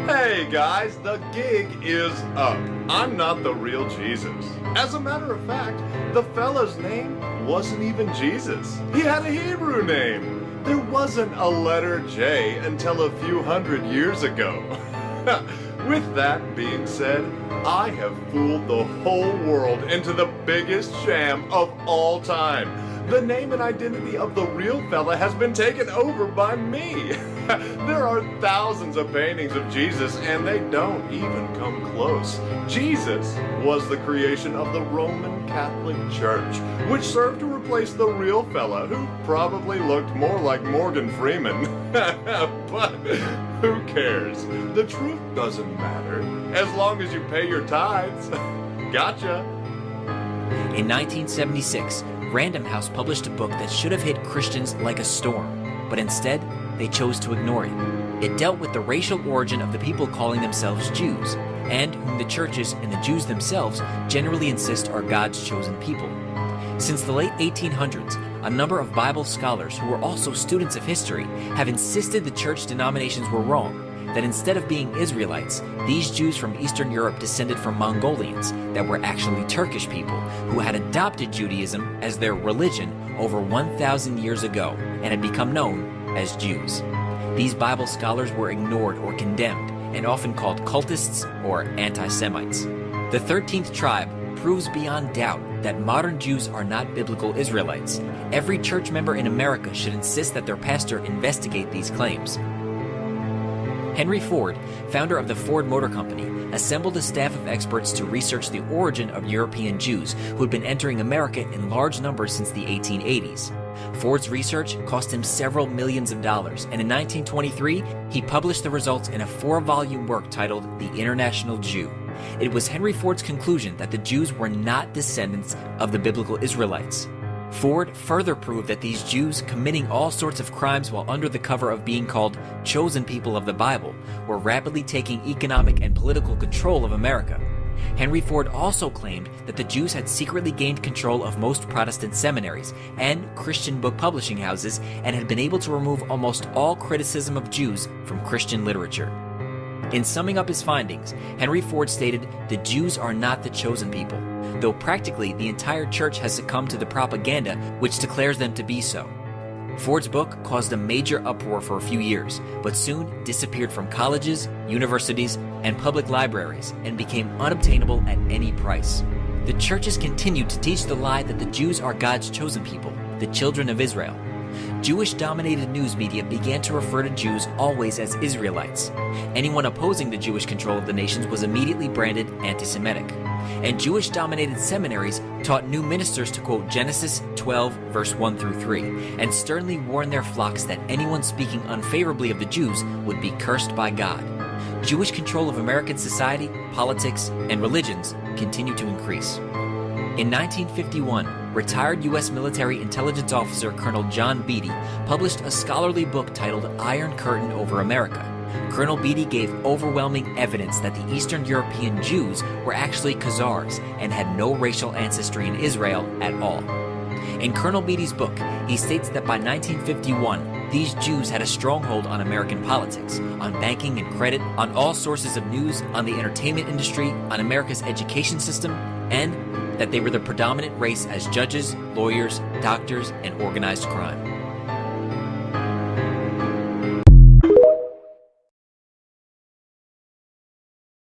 Hey guys, the gig is up. I'm not the real Jesus. As a matter of fact, the fella's name wasn't even Jesus. He had a Hebrew name. There wasn't a letter J until a few hundred years ago. With that being said, I have fooled the whole world into the biggest sham of all time. The name and identity of the real fella has been taken over by me. There are thousands of paintings of Jesus and they don't even come close. Jesus was the creation of the Roman Catholic Church, which served to replace the real fella who probably looked more like Morgan Freeman. But who cares? The truth doesn't matter as long as you pay your tithes. Gotcha. In 1976, Random House published a book that should have hit Christians like a storm, but instead, they chose to ignore it. It dealt with the racial origin of the people calling themselves Jews, and whom the churches and the Jews themselves generally insist are God's chosen people. Since the late 1800s, a number of Bible scholars who were also students of history have insisted the church denominations were wrong, that instead of being Israelites, these Jews from Eastern Europe descended from Mongolians that were actually Turkish people who had adopted Judaism as their religion over 1,000 years ago and had become known as Jews. These Bible scholars were ignored or condemned and often called cultists or anti-Semites. The 13th tribe proves beyond doubt that modern Jews are not biblical Israelites. Every church member in America should insist that their pastor investigate these claims. Henry Ford, founder of the Ford Motor Company, assembled a staff of experts to research the origin of European Jews who had been entering America in large numbers since the 1880s. Ford's research cost him several millions of dollars, and in 1923, he published the results in a 4-volume work titled The International Jew. It was Henry Ford's conclusion that the Jews were not descendants of the biblical Israelites. Ford further proved that these Jews, committing all sorts of crimes while under the cover of being called chosen people of the Bible, were rapidly taking economic and political control of America. Henry Ford also claimed that the Jews had secretly gained control of most Protestant seminaries and Christian book publishing houses and had been able to remove almost all criticism of Jews from Christian literature. In summing up his findings, Henry Ford stated, "The Jews are not the chosen people, though practically the entire church has succumbed to the propaganda which declares them to be so." Ford's book caused a major uproar for a few years, but soon disappeared from colleges, universities, and public libraries and became unobtainable at any price. The churches continued to teach the lie that the Jews are God's chosen people, the children of Israel. Jewish-dominated news media began to refer to Jews always as Israelites. Anyone opposing the Jewish control of the nations was immediately branded anti-Semitic. And Jewish-dominated seminaries taught new ministers to quote Genesis 12, verse 1 through 3, and sternly warned their flocks that anyone speaking unfavorably of the Jews would be cursed by God. Jewish control of American society, politics, and religions continued to increase. In 1951, retired U.S. military intelligence officer Colonel John Beatty published a scholarly book titled Iron Curtain Over America. Colonel Beatty gave overwhelming evidence that the Eastern European Jews were actually Khazars and had no racial ancestry in Israel at all. In Colonel Beatty's book, he states that by 1951, these Jews had a stronghold on American politics, on banking and credit, on all sources of news, on the entertainment industry, on America's education system, and that they were the predominant race as judges, lawyers, doctors, and organized crime.